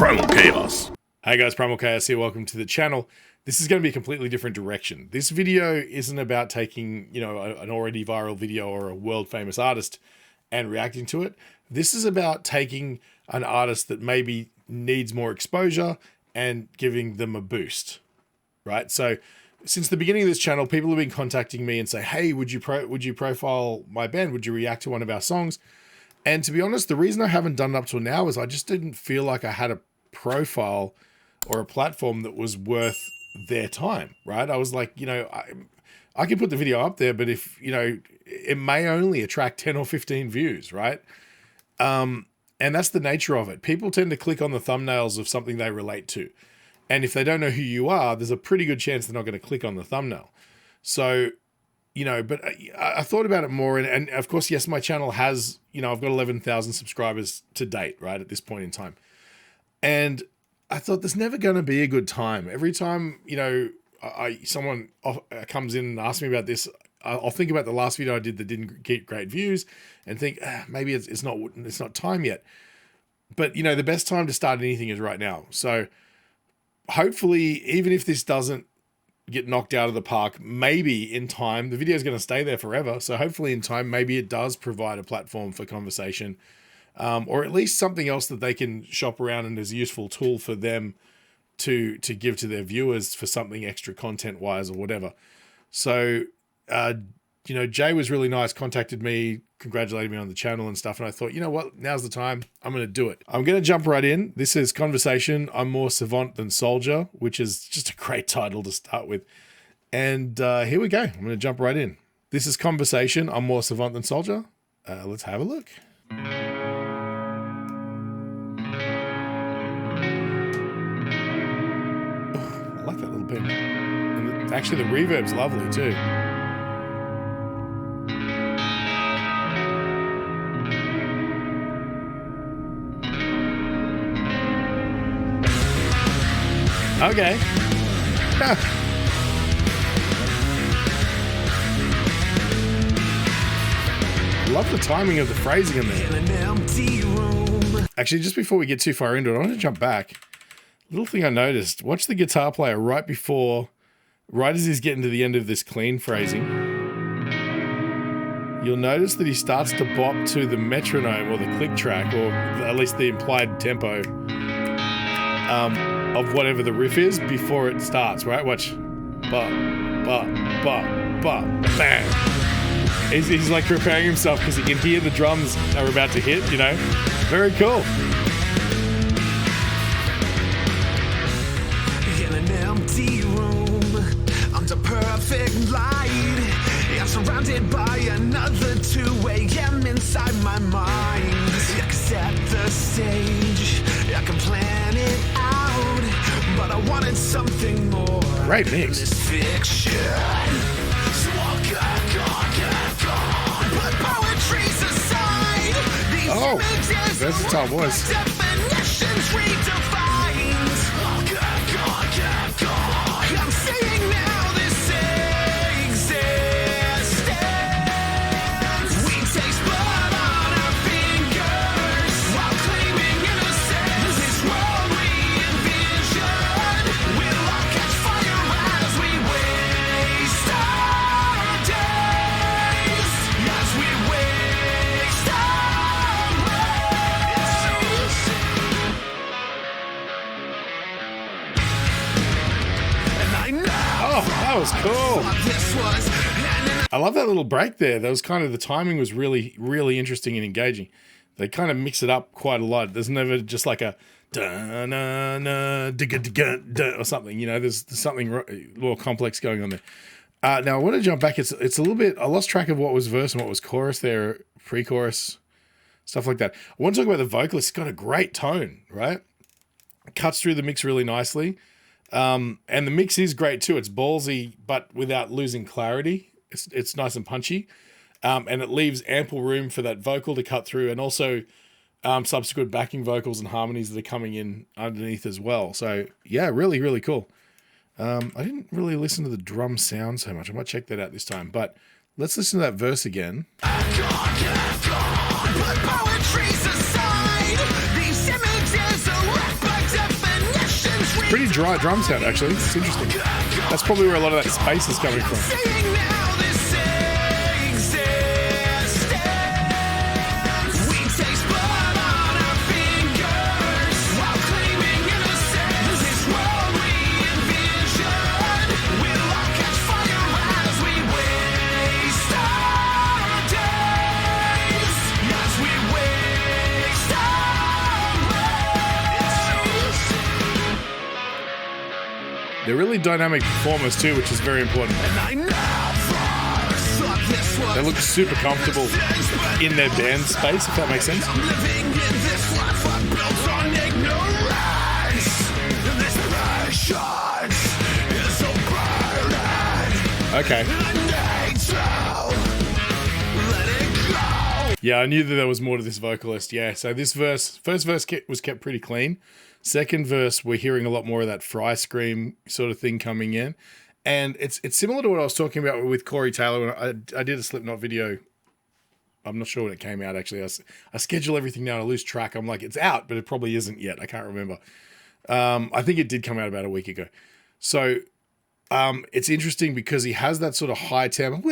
Primal Chaos. Hey guys, Primal Chaos here. Welcome to the channel. This is going to be a completely different direction. This video isn't about taking, an already viral video or a world famous artist and reacting to it. This is about taking an artist that maybe needs more exposure and giving them a boost, right? So since the beginning of this channel, people have been contacting me and say, hey, would you profile my band? Would you react to one of our songs? And to be honest, the reason I haven't done it up till now is I just didn't feel like I had a profile or a platform that was worth their time, right? I was like, I can put the video up there, but if, it may only attract 10 or 15 views, right? And that's the nature of it. People tend to click on the thumbnails of something they relate to. And if they don't know who you are, there's a pretty good chance they're not going to click on the thumbnail. So, but I thought about it more. And of course, yes, my channel has, I've got 11,000 subscribers to date, right, at this point in time. And I thought there's never going to be a good time. Every time, someone comes in and asks me about this, I'll think about the last video I did that didn't get great views and think, maybe it's not time yet. But, the best time to start anything is right now. So hopefully, even if this doesn't get knocked out of the park, maybe in time, the video is going to stay there forever. So hopefully in time, maybe it does provide a platform for conversation, or at least something else that they can shop around and is a useful tool for them to give to their viewers for something extra content wise or whatever. So, Jay was really nice, contacted me, congratulated me on the channel and stuff. And I thought, you know what, now's the time. I'm going to do it. I'm going to jump right in. This is Conversation. I'm more savant than soldier, which is just a great title to start with. And here we go. I'm going to jump right in. This is Conversation. I'm more savant than soldier. Let's have a look. I like that little bit. And actually, the reverb's lovely too. Okay. Love the timing of the phrasing in there. Actually, just before we get too far into it, I want to jump back. Little thing I noticed, watch the guitar player right as he's getting to the end of this clean phrasing. You'll notice that he starts to bop to the metronome or the click track, or at least the implied tempo of whatever the riff is before it starts, right? Watch. Bop, bop, bop, bop, bam. He's like preparing himself because he can hear the drums are about to hit, Very cool. In an empty room, under perfect light, I'm surrounded by another 2 a.m. inside my mind. I can set the stage, I can plan it out, but I wanted something more. Right mix. This fiction. So I'll gone. Put poetry's aside. These that's a top voice. Definitions redefined. I'm seeing now this existence. We taste blood on our fingers while claiming innocence. This world we envision will all catch fire as we waste our days. As we waste our ways. And I know. Oh, that was cool. This was I love that little break there. That was kind of, the timing was really, really interesting and engaging. They kind of mix it up quite a lot. There's never just like a da-na-na, digga-digga-da, or something, there's something more complex going on there. Now I want to jump back. It's a little bit, I lost track of what was verse and what was chorus there, pre-chorus, stuff like that. I want to talk about the vocalist. It's got a great tone, right? It cuts through the mix really nicely. And the mix is great too. It's ballsy, but without losing clarity. It's nice and punchy. And it leaves ample room for that vocal to cut through, and also subsequent backing vocals and harmonies that are coming in underneath as well. So yeah, really, really cool. I didn't really listen to the drum sound so much. I might check that out this time, but let's listen to that verse again. Put poetry's aside. These images are left dry drum sound, actually. It's interesting. That's probably where a lot of that space is coming from. They're really dynamic performers too, which is very important. They look super comfortable in their band space, if that makes sense. Okay. Yeah, I knew that there was more to this vocalist. Yeah, so this first verse was kept pretty clean. Second verse, we're hearing a lot more of that fry scream sort of thing coming in. And it's similar to what I was talking about with Corey Taylor when I did a Slipknot video. I'm not sure when it came out, actually. I schedule everything now and I lose track. I'm like, it's out, but it probably isn't yet. I can't remember. I think it did come out about a week ago. So it's interesting because he has that sort of high tempo.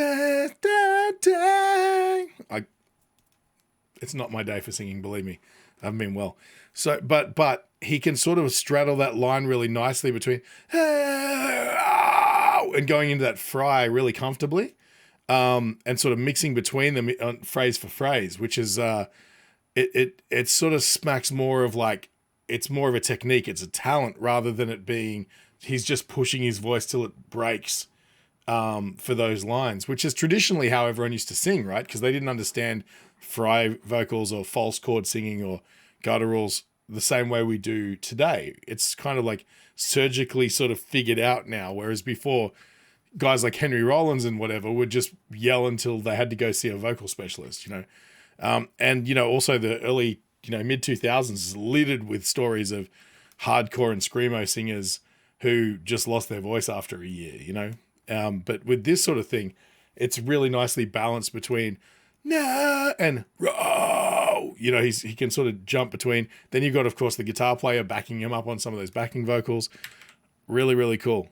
It's not my day for singing, believe me. I haven't been well. So, but he can sort of straddle that line really nicely between and going into that fry really comfortably, and sort of mixing between them phrase for phrase, which is it sort of smacks more of like it's more of a technique, it's a talent rather than it being he's just pushing his voice till it breaks for those lines, which is traditionally how everyone used to sing, right? Because they didn't understand fry vocals or false chord singing or gutturals the same way we do today. It's kind of like surgically sort of figured out now, whereas before guys like Henry Rollins and whatever would just yell until they had to go see a vocal specialist, you know. And, you know, also the early, you know, mid-2000s is littered with stories of hardcore and screamo singers who just lost their voice after a year, you know. But with this sort of thing, it's really nicely balanced between nah and row. You know, he can sort of jump between. Then you've got, of course, the guitar player backing him up on some of those backing vocals. Really, really cool.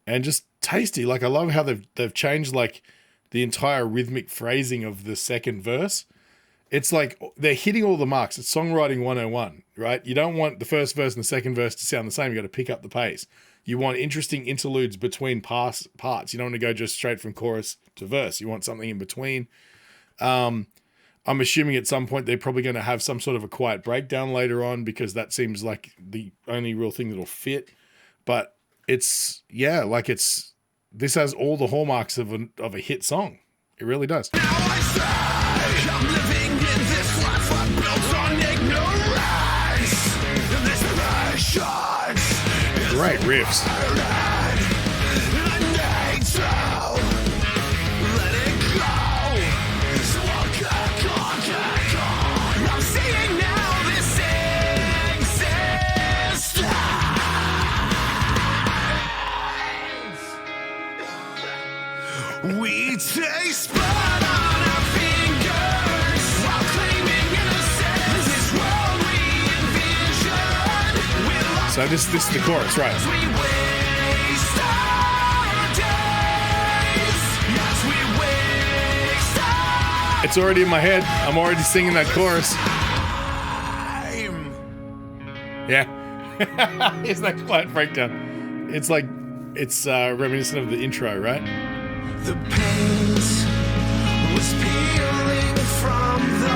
And just tasty. Like, I love how they've changed, like, the entire rhythmic phrasing of the second verse. It's like they're hitting all the marks. It's songwriting 101, right? You don't want the first verse and the second verse to sound the same. You got to pick up the pace. You want interesting interludes between parts. You don't want to go just straight from chorus to verse. You want something in between. I'm assuming at some point they're probably going to have some sort of a quiet breakdown later on because that seems like the only real thing that'll fit. But it's, yeah, like this has all the hallmarks of a hit song. It really does. Now I say, I'm living in this life I built on ignorance. This patience is Great riffs. I need to let it go. So I'll get on. I'm seeing now this existence. We taste blood on our fingers while claiming innocence. This world we envision will So this is the chorus, right? as we waste our days. As we waste our It's already in my head. I'm already singing that chorus. time. Yeah. It's that quiet breakdown. It's like, it's reminiscent of the intro, right? The paint was peeling from the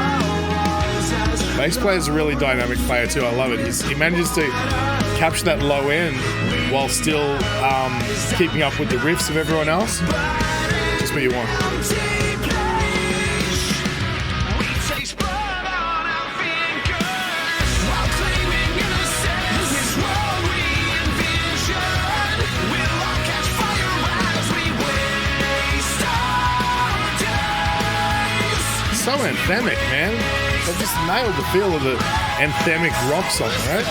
walls as Bass player's a really dynamic player too. I love it. He manages to capture that low end while still keeping up with the riffs of everyone else. Just what you want. we taste blood on our fingers while claiming innocence. This world we envision will all catch fire as we waste our days. So anthemic, man. They just nailed the feel of the anthemic rock song, right?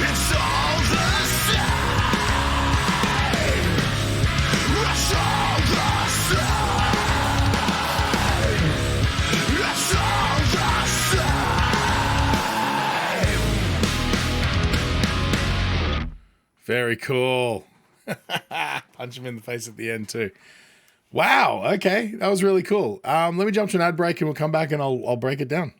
It's all the same. It's all the same. It's all the same. Very cool. Punch him in the face at the end too. Wow. Okay. That was really cool. Let me jump to an ad break and we'll come back and I'll break it down.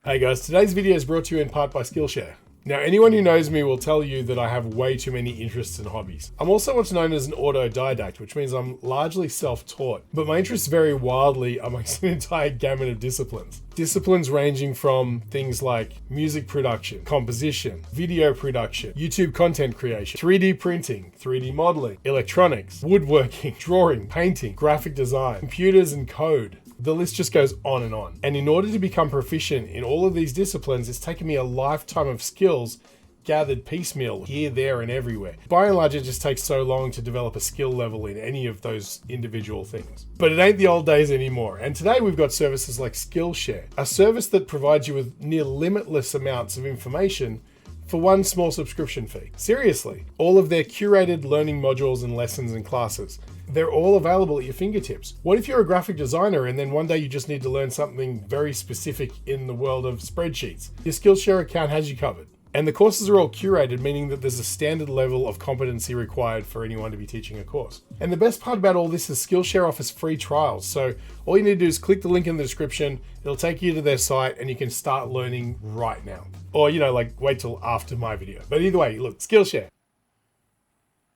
Hey guys, today's video is brought to you in part by Skillshare. Now, anyone who knows me will tell you that I have way too many interests and hobbies. I'm also what's known as an autodidact, which means I'm largely self-taught, but my interests vary wildly amongst an entire gamut of disciplines. Disciplines ranging from things like music production, composition, video production, YouTube content creation, 3D printing, 3D modeling, electronics, woodworking, drawing, painting, graphic design, computers and code. The list just goes on and on. And in order to become proficient in all of these disciplines, it's taken me a lifetime of skills gathered piecemeal here, there, and everywhere. By and large, it just takes so long to develop a skill level in any of those individual things. But it ain't the old days anymore. And today we've got services like Skillshare, a service that provides you with near limitless amounts of information for one small subscription fee. Seriously, all of their curated learning modules and lessons and classes. They're all available at your fingertips. What if you're a graphic designer and then one day you just need to learn something very specific in the world of spreadsheets? Your Skillshare account has you covered. And the courses are all curated, meaning that there's a standard level of competency required for anyone to be teaching a course. And the best part about all this is Skillshare offers free trials. So all you need to do is click the link in the description. It'll take you to their site and you can start learning right now. Or, like wait till after my video. But either way, look, Skillshare.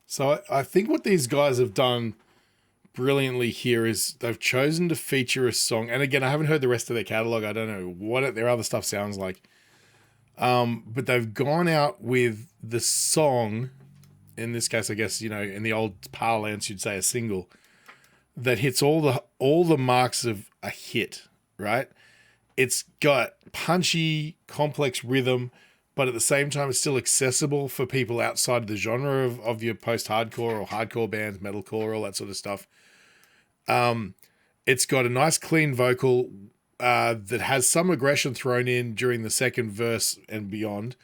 So I think what these guys have done brilliantly here is they've chosen to feature a song. And again, I haven't heard the rest of their catalog. I don't know what their other stuff sounds like. But they've gone out with the song, in this case, I guess, in the old parlance, you'd say a single, that hits all the marks of a hit, right? It's got punchy, complex rhythm, but at the same time, it's still accessible for people outside of the genre of your post-hardcore or hardcore bands, metalcore, all that sort of stuff. It's got a nice, clean vocal that has some aggression thrown in during the second verse and beyond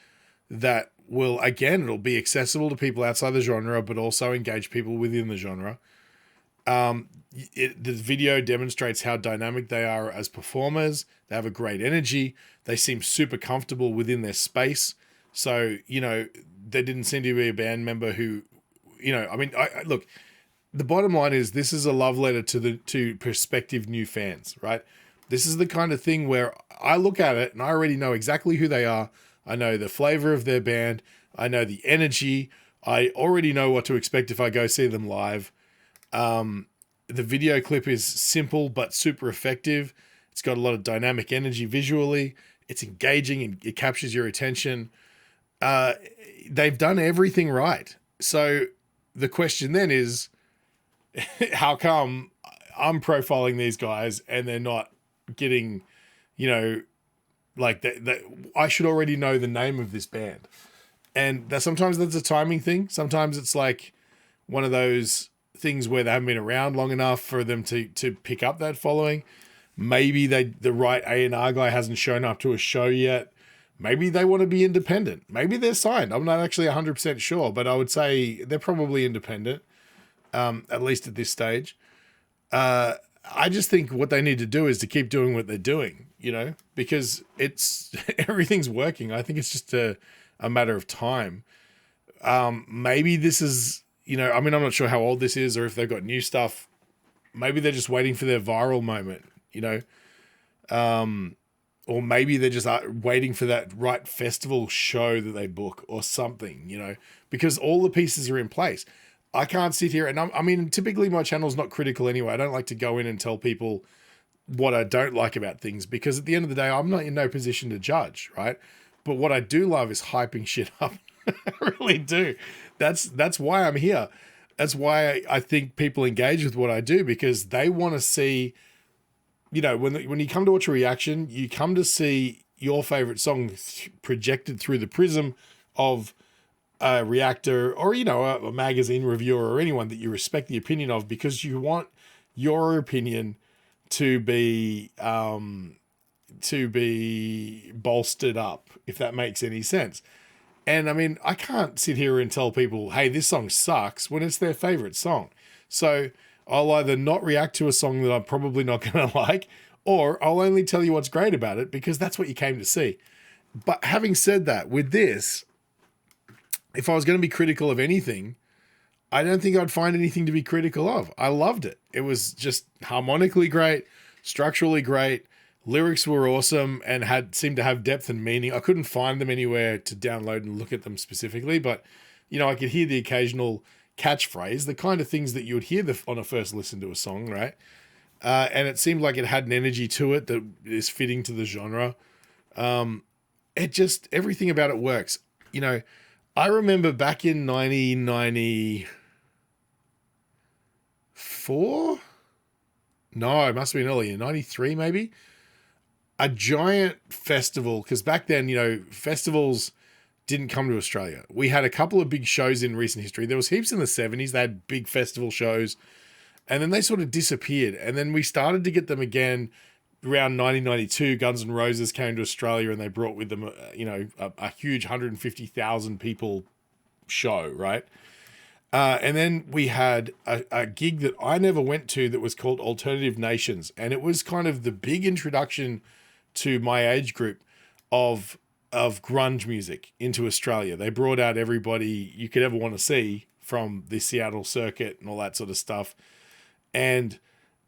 that will, again, it'll be accessible to people outside the genre, but also engage people within the genre. The video demonstrates how dynamic they are as performers. They have a great energy. They seem super comfortable within their space. So, there didn't seem to be a band member who, look, the bottom line is this is a love letter to prospective new fans, right? This is the kind of thing where I look at it and I already know exactly who they are. I know the flavor of their band. I know the energy. I already know what to expect if I go see them live. The video clip is simple but super effective. It's got a lot of dynamic energy visually. It's engaging and it captures your attention. They've done everything right. So the question then is, how come I'm profiling these guys and they're not getting, that I should already know the name of this band? And sometimes that's a timing thing. Sometimes it's like one of those things where they haven't been around long enough for them to pick up that following. Maybe the right A&R guy hasn't shown up to a show yet. Maybe they want to be independent. Maybe they're signed. I'm not actually 100% sure, but I would say they're probably independent, at least at this stage. I just think what they need to do is to keep doing what they're doing, because everything's working. I think it's just a matter of time. Maybe this is, I'm not sure how old this is or if they've got new stuff. Maybe they're just waiting for their viral moment, or maybe they're just waiting for that right festival show that they book or something, because all the pieces are in place. I can't sit here and typically my channel's not critical anyway. I don't like to go in and tell people what I don't like about things because at the end of the day, I'm not in no position to judge, right? But what I do love is hyping shit up. I really do. That's why I'm here. That's why I think people engage with what I do, because they want to see, when you come to watch a reaction, you come to see your favorite song projected through the prism of a reactor or, a magazine reviewer or anyone that you respect the opinion of, because you want your opinion to be bolstered up, if that makes any sense. And I can't sit here and tell people, hey, this song sucks, when it's their favorite song. So I'll either not react to a song that I'm probably not going to like, or I'll only tell you what's great about it because that's what you came to see. But having said that, with this, if I was going to be critical of anything, I don't think I'd find anything to be critical of. I loved it. It was just harmonically great, structurally great. Lyrics were awesome and seemed to have depth and meaning. I couldn't find them anywhere to download and look at them specifically, but I could hear the occasional catchphrase, the kind of things that you would hear on a first listen to a song, right? And it seemed like it had an energy to it that is fitting to the genre. Everything about it works. I remember back in 1994. No, it must have been earlier, 93 maybe. A giant festival, because back then, festivals didn't come to Australia. We had a couple of big shows in recent history. There was heaps in the 70s. They had big festival shows, and then they sort of disappeared. And then we started to get them again around 1992. Guns N' Roses came to Australia, and they brought with them, a huge 150,000 people show, right? And then we had a gig that I never went to that was called Alternative Nations. And it was kind of the big introduction to my age group of grunge music into Australia. They brought out everybody you could ever want to see from the Seattle circuit and all that sort of stuff. And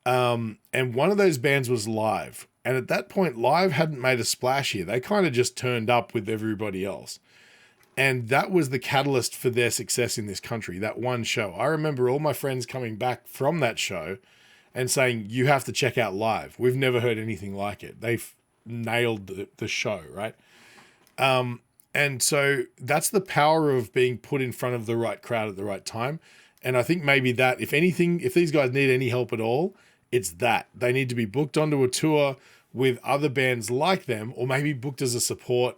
one of those bands was Live. And at that point, Live hadn't made a splash here. They kind of just turned up with everybody else. And that was the catalyst for their success in this country, that one show. I remember all my friends coming back from that show and saying, you have to check out Live. We've never heard anything like it. They've nailed the show, right? And so that's the power of being put in front of the right crowd at the right time. And I think maybe that, if anything, if these guys need any help at all, it's that. They need to be booked onto a tour with other bands like them, or maybe booked as a support.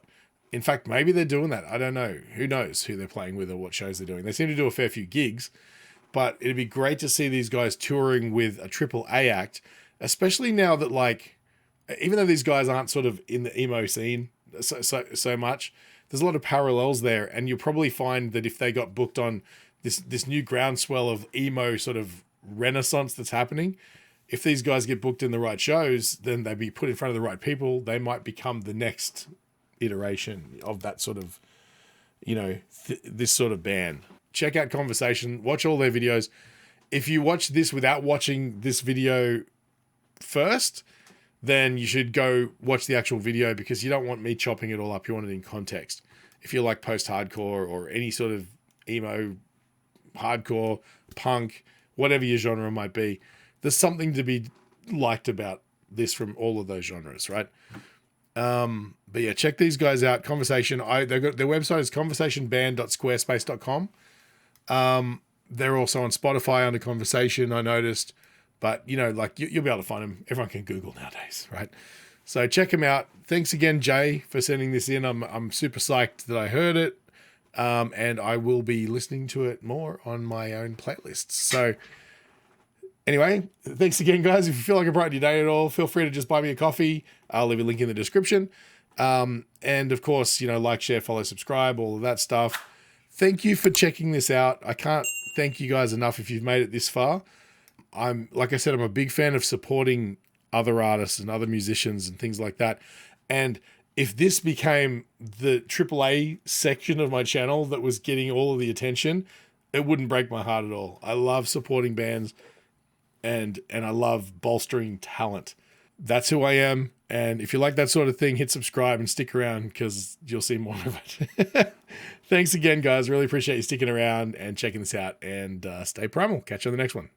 In fact, maybe they're doing that. I don't know. Who knows who they're playing with or what shows they're doing. They seem to do a fair few gigs, but it'd be great to see these guys touring with a AAA act, especially now that, like, even though these guys aren't sort of in the emo scene so much, there's a lot of parallels there. And you'll probably find that if they got booked on this new groundswell of emo sort of renaissance that's happening, if these guys get booked in the right shows, then they'd be put in front of the right people. They might become the next iteration of that sort of, this sort of band. Check out Conversation, watch all their videos. If you watch this without watching this video first, then you should go watch the actual video, because you don't want me chopping it all up. You want it in context. If you like post-hardcore or any sort of emo, hardcore, punk, whatever your genre might be, there's something to be liked about this from all of those genres, right? But yeah, check these guys out. Conversation. Their website is conversationband.squarespace.com. They're also on Spotify under Conversation, I noticed. But, you'll be able to find them. Everyone can Google nowadays, right? So check them out. Thanks again, Jay, for sending this in. I'm super psyched that I heard it. And I will be listening to it more on my own playlists. So anyway, thanks again, guys. If you feel like it brightened your day at all, feel free to just buy me a coffee. I'll leave a link in the description. And of course, like, share, follow, subscribe, all of that stuff. Thank you for checking this out. I can't thank you guys enough if you've made it this far. Like I said, I'm a big fan of supporting other artists and other musicians and things like that. And if this became the AAA section of my channel that was getting all of the attention, it wouldn't break my heart at all. I love supporting bands and I love bolstering talent. That's who I am. And if you like that sort of thing, hit subscribe and stick around, because you'll see more of it. Thanks again, guys. Really appreciate you sticking around and checking this out, and stay primal. Catch you on the next one.